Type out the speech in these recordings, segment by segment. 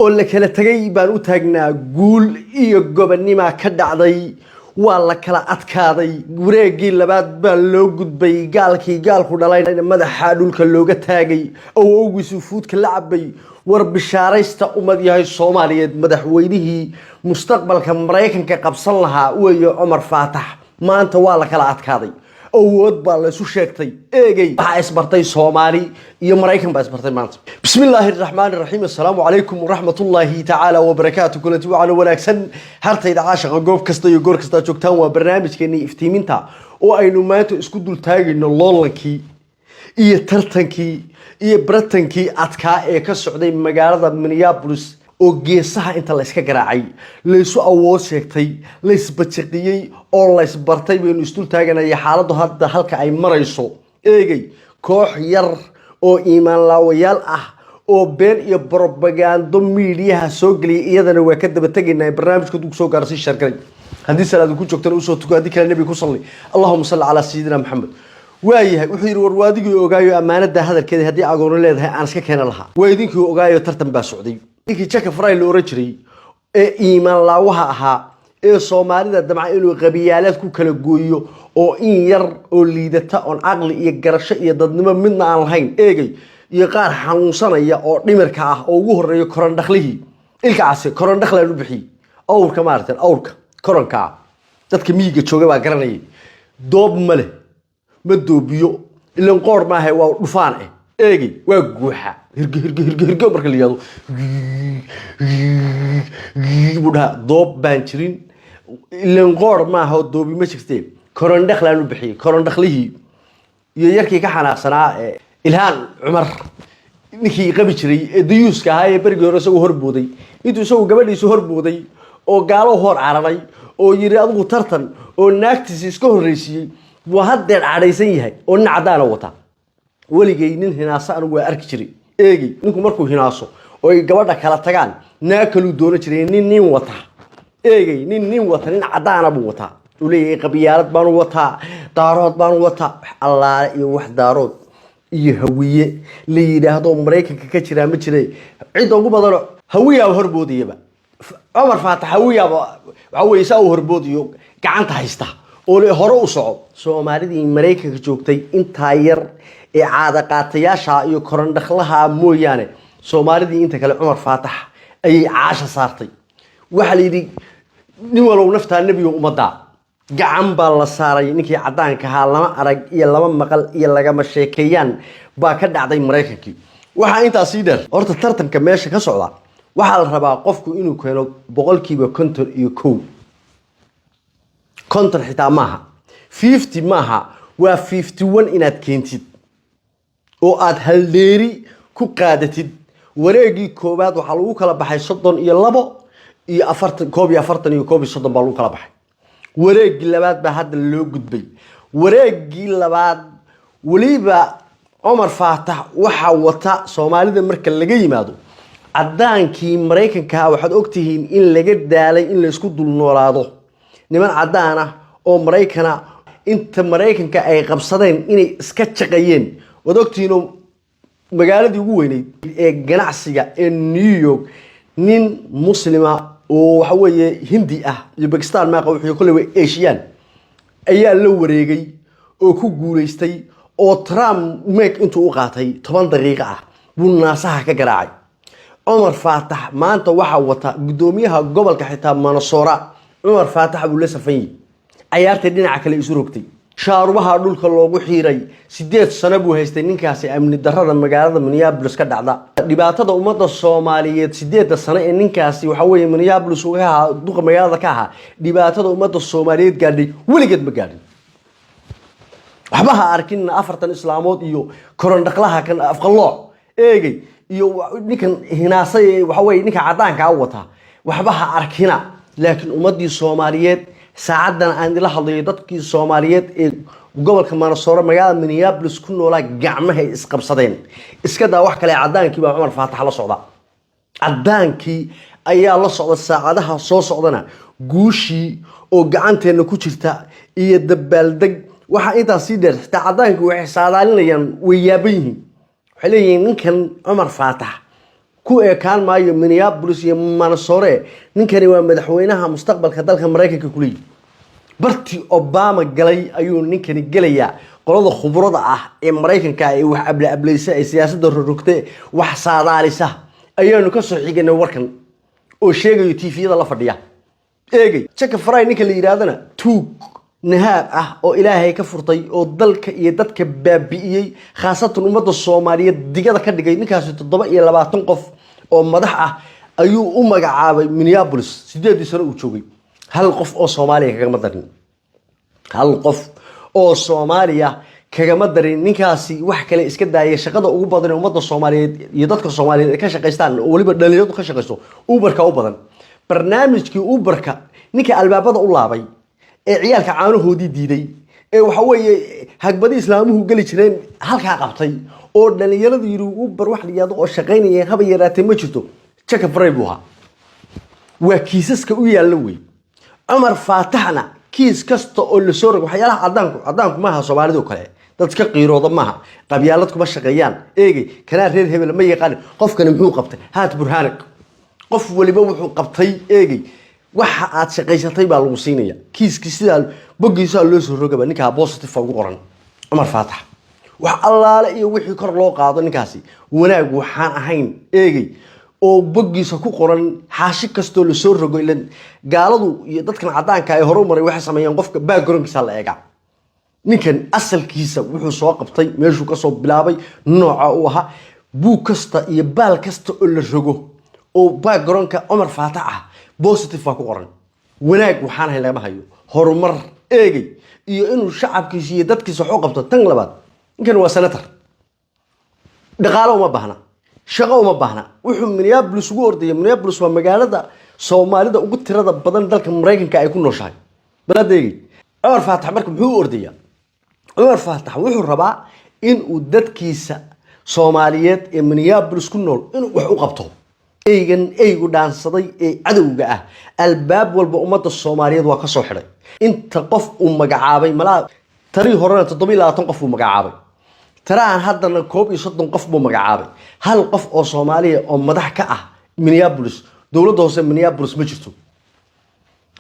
oo la kala tagay baan u taagnaa guul iyo gobonnimo ka dhacday waa la kala adkaaday wareegii labaad baa loo gudbay gaalkii gaalku dhalay madaxa dhulka looga taagay awowgiisu fuudka la cabay war bishaaraysta umad yahay Soomaaliyeed madaxweynihii mustaqbalka Mareykanka qabsan lahaa weeyo Umar Faatax maanta waa la kala adkaaday awood baa la isu sheegtay eegay waxa isbartay Soomaali iyo Mareykan baa isbartay maanta bismillaahir rahmaanir rahiim assalaamu alaykum warahmatullaahi ta'ala wa barakaatuh kulanti waana wanaagsan hartayda caashiqa goob kasta iyo goor kasta joogtaan waa barnaamijkeeni iftiiminta oo aynu maanta isku dul taagayno loolankii iyo tartankii iyo baratankii adkaa ee ka socday magaalada Minneapolis oo geesaha inta la iska garaacay la isu awood sheegtay la isbajaqiyay oo la isbartay baynu isdul taaganay xaaladdu hadda halka ay marayso eegay koox yar oo iimaan laawayaal ah oo been iyo propaganda media soo galiyay iyadana waa ka daba tagnaa barnaamijka dug soo gaarsiin sharkay hadii salaad ku joogtan u soo tuko hadii kale nabi ku salli Allahumma salli ala sayyidina Muhammad waayahay wuxuu yiri warwaadigu ogaayo amaanada hadalkeeda hadii agoon leedahay aan iska keenan lahaa waa idinkii ogaayo tartan baa socday inkii Jack Fry loo rajiray ee iimaan laawaha ahaa ee Soomaalida damca inuu qabiyaalad ku kala gooyo oo in yar oo liidata on aqli iyo garasho iyo dadnimo midna aan lahayn eegay iyo qaar xanuunsanaya oo dhimirka ah oo ugu horeeyo koran dhakhlihi ilkaasi koran dhakhlaan u bixiyay awrka maartan awrka koranka dadka miyiga jooga baa garanayay doob male ma doobiyo ilan qoor ma ahay waa dhufaan eegay waa guuxa hirgo marka la yiraahdo buda doob baan jirin ilan qoor ma aha doobi ma jirtay koran dhakhlaan u bixiyay koran dhakhlihi iyo yarkii ka xanaaqsanaa ilhaan Umar ninkii qabi jiray ee dayuuska ahaa ee barigii hore soo horbooday intuu soo gabadhiisu horbooday oo gaalo hor cararay oo yiri adigu tartan oo naagtiis iska horeysiyay waa haddeer cadaysan yahay oo nin cadaan wata waligay nin hinaasa anigu waa arki jiray eegay ninku markuu hinaaso oo ay gabadha kala tagaan naakalu doona jiray nin wata eegay nin wata nin cadaan buu wata uu leeyahay qabiyaalad baan wata daarood baan wata Allah iyo wax daarood iyo hawiye la yiraahdo Mareykanka ka jira ma jiray cid ugu badan hawiye horboodiyaba Umar Faatax hawiye waxa weeysa horboodiyo gacanta haysta oo hore u socod Soomaalidii Mareykanka joogtay inta yar ee caada qaatayaasha iyo koran dhakhlaha mooyaane Soomaalidii inta kale Umar Faatax ay caasha saartay waxa la yiri nin walow nafta nabiga umada gacan baa la saaray ninkii cadaanka ahaa lama arag iyo lama maqal iyo lagama sheekeeyaan baa ka dhacday Mareykankii waxa intaas ii dheer horta tartanka meesha ka socda waxa la rabaa qofku inuu keeno 51 konton xitaa maaha 50 maaha waa 51 inaad keentid oo aad hal dheeri ku qaadatid wareegii koobaad waxa lagu kala baxay 32 iyo 40 koob iyo 40 iyo koob iyo 30 baa lagu kala baxay wareegii labaad baa hadda loo gudbay wareegii labaad waliba Umar Faatax waxa wata Soomaalida marka laga yimaado cadaankii Mareykanka waxaad ogtihiin in laga daalay in la isku dul noolaado niman cadaan ah oo Mareykana inta Mareykanka ay qabsadeen inay iska shaqeeyeen wad ogtihiin magaaladii ugu weyneyd ee ganacsiga ee New York nin muslima oo waxa weeye Hindi ah iyo Pakistan ma wuxuu kale way Asian ayaa la wareegay oo ku guuleystay oo Trump intuu u qaatay 10 daqiiqo ah buu naasaha ka garaacay Umar Faatax maanta waxa wata gudoomiyaha gobolka xitaa Minnesota Umar Faatax buu la safay ciyaartay dhinaca kale isu rogtay shaarubaha dhulka loogu xiiray 8 sano buu haystay ninkaasi amni darrada magaalada Minneapolis ka dhacda dhibaatada ummadda Soomaaliyeed 8 sano ee ninkaasi waxa weeye Minneapolis uga ahaa duqa magaalada ka ahaa dhibaatada ummadda Soomaaliyeed gaadhay weligeed ma gaadhin waxba ha arkin afartan islaamood iyo koran dhaqlaha kan afqaloo eegay iyo ninkan hinaasay waxa weeye ninka cadaanka ah wata waxba ha arkina laakiin ummadii Soomaaliyeed saacadan aan ila hadlayo dadkii Soomaaliyeed ee gobolka Minnesota magaalada Minneapolis ku noolaa gacmaha isqabsadeen iska daa wax kale cadaankii baa Umar Faatax la socda cadaankii ayaa la socda saacadaha soo socdana guushii oo gacanteena ku jirta iyo dabaaldeg waxa intaas sii dheer cadaankii waxay saadaalinayaan way yaaban yihiin waxay leeyihiin ninkan Umar Faatax ku ekaan maayo Minneapolis iyo Minnesota ninkani waa madaxweynaha mustaqbalka dalka Mareykanka kulay barti Obama galay ayuu ninkani galaya qolada khubrada ah ee Mareykanka ay wax ablaysa ay siyaasadda rogtay wax saadaalisa ayaanu ka soo xignay warkan oo sheegayo TV-da la fadhiya eegay Chuck Fry ninka la yiraahdana tuug نهاب أو إلهي كفرتي أو ضلك يدك بابيي خاصة أمة الصومالية دقيقة كدقيقة نكاسة الضبط إلى بعض تنقف أو مدحة أيو أمة عابي مينيابوليس سيدي سنة وتشوي هل قف أو صوماليا كجمدرين هل قف أو صوماليا كجمدرين نكاسي وحكي لي إسكده يشقده أو بدن أمة الصومالية يدك الصومالية كشقيستان ولي دليل كشقيستو أوبر كأوبدن برنامج كي أوبر كا نك الباب هذا الله بي عيالك عانوه ديدي وحوي هكبدي إسلامه قال يشرين هلك عقبتي أو دليل يرو بروح لياض أو شقين يهبي يراتي مجتو Chuck Fry بوها وكيسس كويا لوي عمر فاتحنا كيس كستو أول سورك وحيالها عدانكم معها صومالي دو كله dadka qiirooda maaha qabyaaladku ma shaqeeyaan eegi kana reer hebel ma yaqaan qofkan muxuu qabtay haat burhaanik qof waliba wuxuu qabtay eegi waxa aad shaqeysatay baa lagu siinaya kiiski sida bogiisa loo soo rogaba ninka positive ugu qoran Umar Faatax wax allaale iyo wixii kor loo qaado ninkaasi wanaag waxaan ahayn eegi oo bogiisa ku qoran xaashi kasto la soo rogo ilan gaaladu iyo dadkan cadaanka ay horumaray waxa sameeyaan qofka background-kiisa la eega ninkan asalkiisa wuxuu soo qabtay meeshuu ka soo bilaabay nooca uu ahaa buu kasta iyo baal kasta oo la rogo oo background-ka Umar Faatax ah positive ku qoran wanaag waxaan hay lama hayo horumar eegay iyo inuu shacabkiisa iyo dadkiisa wax u qabto tan labaad ninkan waa senator dhaqaale uma baahna shaqo uma baahna wuxuu Minneapolis ugu ordayay Minneapolis waa magaalada Soomaalida ugu tirada badan dalka Mareykanka ay ku nooshahay baladeegay Umar Faatax markuu muxuu ordaya Umar Faatax wuxuu rabaa in uu dadkiisa Soomaaliyeed ee Minneapolis ku nool inuu wax u qabto eegan eegu dhaansaday ee cadawga ah albaab walba umada Soomaaliyeed waa ka soo xiray inta qof uu magacaabay malaa tari horena 720 qof uu magacaabay taraan haddana 30 qof buu magacaabay hal qof oo Soomaaliya oo madax ka ah Minneapolis dawladda hoose Minneapolis ma jirto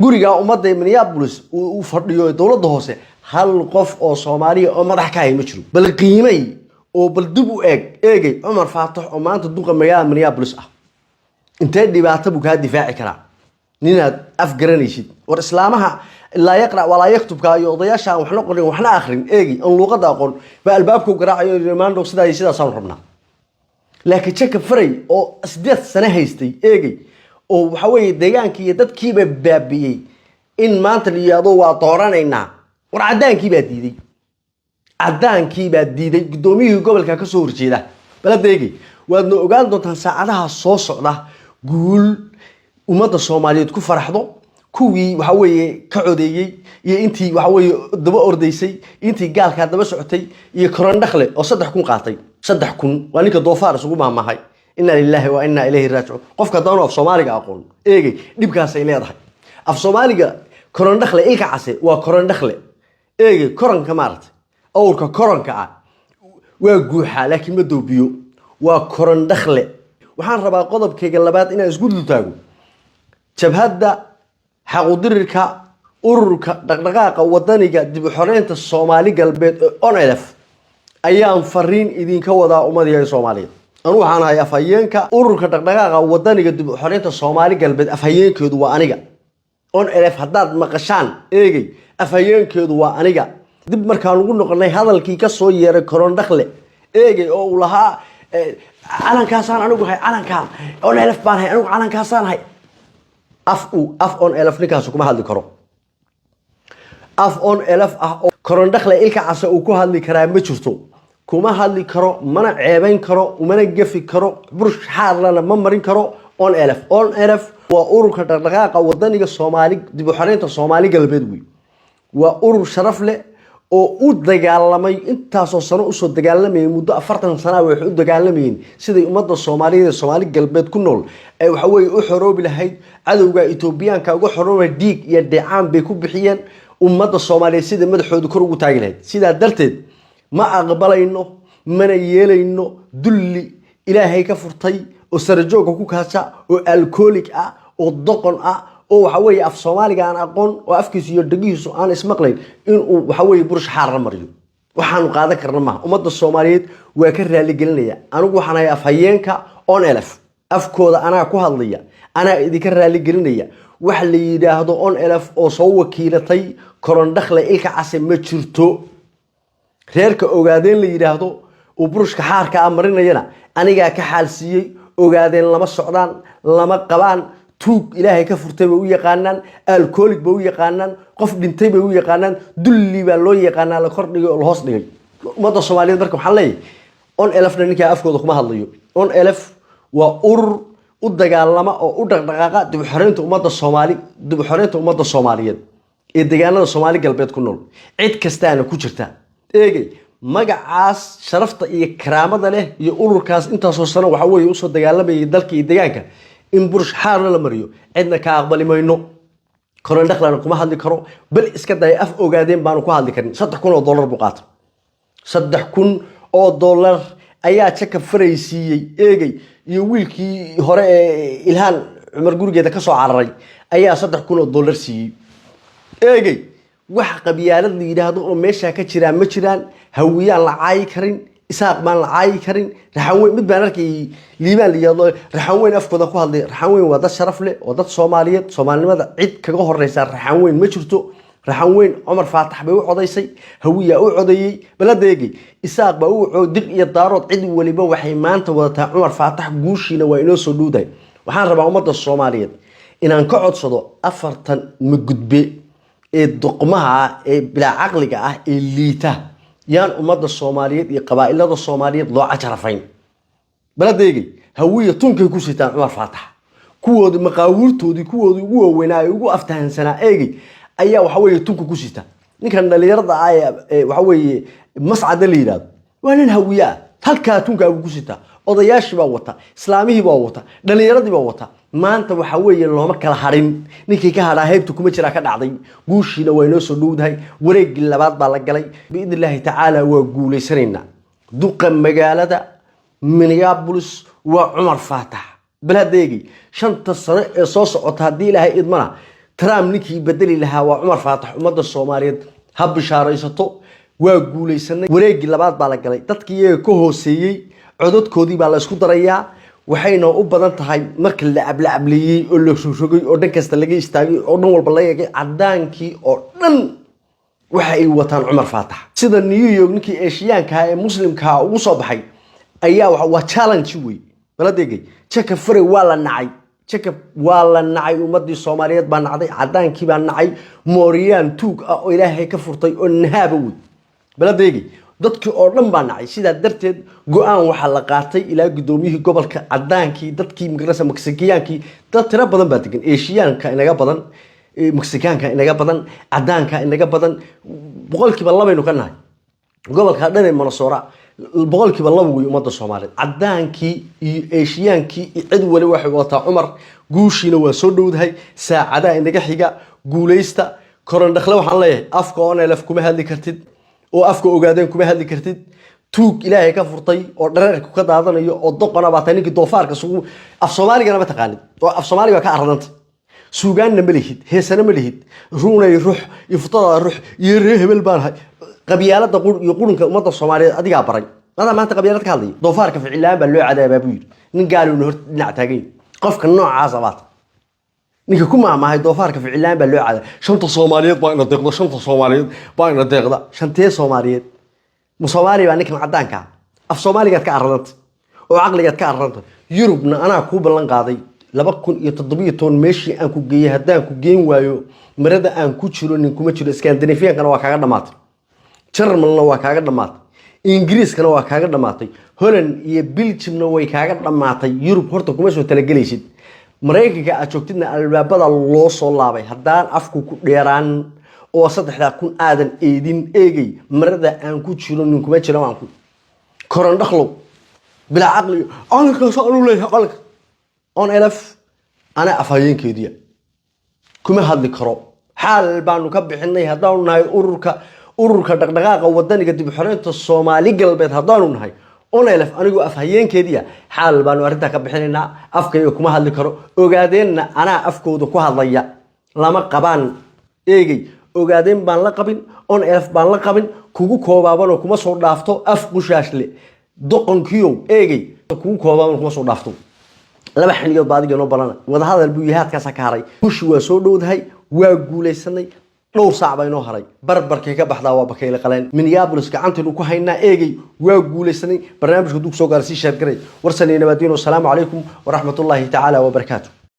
guriga umada Minneapolis uu fadhiyo dawladda hoose hal qof oo Soomaaliya oo madax ka ah ma jiro bal qiimay oo bal dib u eegay Umar Faatax oo maanta duqa magaalada Minneapolis ah انت دبعت ابو كهدي دفاعي كرا نينا افغرانيشيد ور اسلامها لا يقرا ولا يكتب كايو odayaasha waxna qorin waxna akhrin eegi aan luqada aqoon ba albaabku garaacayo rimaando sida saan rabnaa laakiin Chuck Fry oo 8 sano haystay eegi oo waxa weeye deegaankii iyo dadkiiba baabiyay in maanta la yiraahdo waa dooranayna war cadaankii baa diiday gudoomiyihii gobolka ka soo horjeeda baladeegi waad noo ogaan doontaan saacadaha soo socda guul umada Soomaaliyeed ku faraxdo kuwii waxa weeye ka codeeyay iyo intii waxa weeye daba ordaysay intii gaalka daba socotay iyo koran dhakhle oo 3,000 qaatay 3,000 waa ninka doofaar isugu maamahay inna lillahi wa inna ilayhi raaji'un qofka doon af Soomaaliga aqoon eegay dibkaas ay leedahay af Soomaaliga koran dhakhle ilka case waa koran dhakhle eegay koranka maartay awrka koranka ah waa guuxa laakiin ma doobiyo waa koran dhakhle waxaan rabaa qodobkayga labaad inaan isku dultaago jabhadda xaquudirirka ururka dhaqdhaqaaqa wadaniga dib u xoreynta Soomaali galbeed ONLF ayaan fariin idinka wadaa ummadii Soomaaliyeed anu waxaan ahay afhayeenka ururka dhaqdhaqaaqa wadaniga dib u xoreynta Soomaali galbeed afhayeenkeedu waa aniga ONLF haddaad maqashaan eegay afhayeenkeedu waa aniga dib markaan ugu noqonay hadalkii ka soo yeeray koran dhakhle eegay oo uu lahaa calankaasaan anigu hay calanka ONLF baan hay anigu calankaasaan hay af ONLF ninkaas kuma hadli karo af ONLF ah oo koran dhakhle ilka case uu ku hadli karaa ma jirto kuma hadli karo mana ceebayn karo mana gafi karo bursh xaarlana ma marin karo ONLF waa ururka dhaqdhaqaaqa wadaniga Soomaali dib u xoreynta Soomaali galbeed waa urur sharaf leh oo u dagaalamay intaas oo sano u soo dagaalamay muddo 40 sano wax u dagaalamayeen sidii umada Soomaaliyeed Soomaali galbeed ku nool ay waxa weeye u xoroobi lahayd cadawga Itoobiyaanka ugu xoroobay dhiig iyo dhacaan bay ku bixiyeen umada Soomaaliyeed sida madaxoodu kor ugu taagi lahayd sida darteed ma aqbalayno mana yeelayno dulli ilaahay ka furtay oo sarajooga ku kaasa oo alcoholic ah oo doqon ah oo waxa weeye af Soomaaliga aan aqoon oo afkiisu iyo dhagihiisu aan ismaqlayn in uu waxa weeye burush xaar la mariyo waxaan qaadan karnaa ma ummadda Soomaaliyeed waa ka raali gelinaya anigu waxaan ahay afhayeenka on elf afkooda anaa ku hadlaya anaa idinka raali gelinaya wax la yiraahdo on elf oo soo wakiilatay koron dhakhla ilka case ma jirto reerka ogaadeen la yiraahdo oo burushka xaarka ah marinayna aniga ka xaalsiiyay ogaadeen lama socdaan lama qabaan tuug ilaahay ka furtay bay u yaqaanaan alcoholic bay u yaqaanaan qof dhintay bay u yaqaanaan dulli baa loo yaqaanaa la kordhigay oo la hoos dhigay ummadda Soomaaliyeed marka waxaan leeyahay on elf ninka afkooda kuma hadlayo on elf waa urur u dagaalama oo u dhaqdhaqaaqa dib u xoreynta ummadda Soomaaliyeed ee deegaanada Soomaali galbeed ku nool cid kastaana ku jirta eegay magacaas sharafta iyo karaamada leh iyo ururkaas intaasoo sano waxa weeye u soo dagaalamay dalka iyo deegaanka in burush xaar la mariyo cidna ka aqbali mayno koron dhaqlan kuma hadli karo bal iska day af ogaadeen baan ku hadli karin $3,000 buu qaatay $3,000 ayaa chaka faraysiiyay eegay iyo wiilkii hore ee Ilhaan Cumar gurigeeda ka soo cararay ayaa $3,000 siiyay eegay wax qabyaalad la yiraahdo oo meesha ka jira ma jiraan hawiyaan la caay karin isaaq baan la caay karin raxaweyn mid baan arkay liibaan la yiraahdo raxaweyn afkooda ku hadlay raxaweyn waa dad sharaf leh oo dad Soomaaliyeed Soomaalinimada cid kaga horeysa raxaweyn ma jirto raxaweyn Umar Faatax bay u codaysay hawiya u codayay baladeegi isaaq baa u codib iyo daarood cid waliba waxay maanta wadataa Umar Faatax guushiina waa inoo soo dhuuday waxaan rabaa ummadda Soomaaliyeed inaan ka codsado 40 ma gudbe ee doqmaha ee bila aqliga ah ee liita yaan ummadda Soomaaliyeed iyo qabaa'ilada Soomaaliyeed loo cajarafayn baladeegi hawiya tunkay ku sitaan Umar Faatax kuwoodi maqaawirtoodi kuwoodi ugu weynaa ugu aftahansanaa eegi ayaa waxa weeye tunka ku sita ninkan dhalinyarada ah waxa weeye mas'ad la yiraahdo waa nin hawiya halka tunka ugu sita odayaashii baa wata islaamihii baa wata dhalinyaradii baa wata maanta waxa weeye looma kala harin ninkii ka hadhaa heebta kuma jira ka dhacday guushiina way noo soo dhowdahay wareegii labaad baa la galay biidnillaahi tacaala waa guuleysanayna duqa magaalada Minneapolis waa Umar Faatax baladeegi 5 sano ee soo socota hadii ilaahay idmana Trump ninkii bedeli lahaa waa Umar Faatax ummadda Soomaaliyeed hab bishaaraysato waa guuleysanay wareegii labaad baa la galay dadkii iyaga ka hooseeyay codadkoodii baa la isku darayaa waxayna u badan tahay marka la ablaabliyay oo la rogay oo dhan kasta laga istaagay oo dhan walba la eegay cadaankii oo dhan waxa ay wataan Umar Faatax sida New York ninkii Asiyaanka ee Muslimka ugu soo baxay ayaa waa challenge way baladeegay chaka fare waa la nacay chaka waa la nacay ummadii Soomaaliyeed baa nacday cadaankii baa nacay Mooriyaan tuug ah oo Ilaahay ka furtay oo nahaaba way baladeegay dadkii oo dhan baa nacay sida darteed go'aan waxa la qaatay ilaa gudoomiyihii gobolka cadaankii dadkii migrasa Mexicaanki dad tira badan baa degan Asiyaanka inaga badan Mexicaanka inaga badan cadaanka inaga badan boqolkiiba 2 aynu ka nahay gobolka dhan ee Minnesota boqolkiiba 2 way ummadda Soomaaliyeed cadaankii iyo Asiyaanki cid wali waxay wataa Umar guushiina waa soo dhowdahay saacada inaga xiga guuleysta koron dhakhla waxaan leeyahay afka on elf kuma hadli kartid oo afka ogaadeen kuma hadli kartid tuug Ilaahay ka furtay oo dhareerku ka daadanayo oo doqona baa taninkii doofaarka sugu af Soomaaliga ma taqaanid oo af Soomaaliga ka arradanta suugaanna ma lihid heesana ma lihid ruunay ruux iyo futada ruux iyo hebel baan hay qabyaalada iyo qurunka ummadda Soomaaliyeed adiga baray maanta qabyaalad ka hadlay doofaarka ficilaan baa loo cadaabaa buu yiri nin gaaluna hor dhinac taagay qofka noocaas abaad ninka kuma maahay doofaarka ficilaan baa loo cadaabaa shanta Soomaaliyeed baa ina deeqdo shanta Soomaaliyeed baa ina deeqda shantee Soomaaliyeed Soomaali baa ninka cadaanka af Soomaaliga ka arradanta oo aqliga ka arradanta Yurubna anaa ku ballan qaaday 2017 meeshii aan ku geeyay hadaan ku geen waayo marada aan ku jiro nin kuma jiro Scandinavian-kana waa kaaga dhamaatay German-na waa kaaga dhamaatay Ingiriiskana waa kaaga dhamaatay Holland iyo Belgium-na way kaaga dhamaatay Yurub horta kuma soo talagelaysid Mareykanka aad joogtidna albaabada loo soo laabay hadaan afku ku dheeraan oo 3,000 aadan eedin eegay marada aan ku jiro nin kuma jiro waan ku koron dhakhlo bila aqli anka soo leeyahay qalka on elf ana afhayeenkeediya kuma hadli karo xal baanu ka bixinay hadaan nahay ururka dhaqdhaqaaqa wadaniga dib u xoreynta Soomaali galbeed hadaan nahay onelef anigu afhayeen keediya xaal baan arinta ka bixinayna afkayga kuma hadli karo ogaadeenna ana afkooda ku hadlaya lama qabaan eegay ogaadeen baan la qabin onelef baan la qabin kugu koobaaban oo kuma soo dhaafto af qushaashle doqonkiyo eegay kugu koobaaban kuma soo dhaafto laba xiliyood baadiga noo balana wada hadal buu yahaadkaas ka haray kushi waa soo dhowdahay waa guuleysanay dhowr saac bay noo haray barbarkay ka baxdaa waa bakayla qaleen Minneapolis gacanteenu ku haynaa eegay waa guuleysanay barnaamijku dug soo gaarsii sheer garay warsanay nabadiino salaamu calaykum wa rahmatullahi ta'ala wa barakaatuh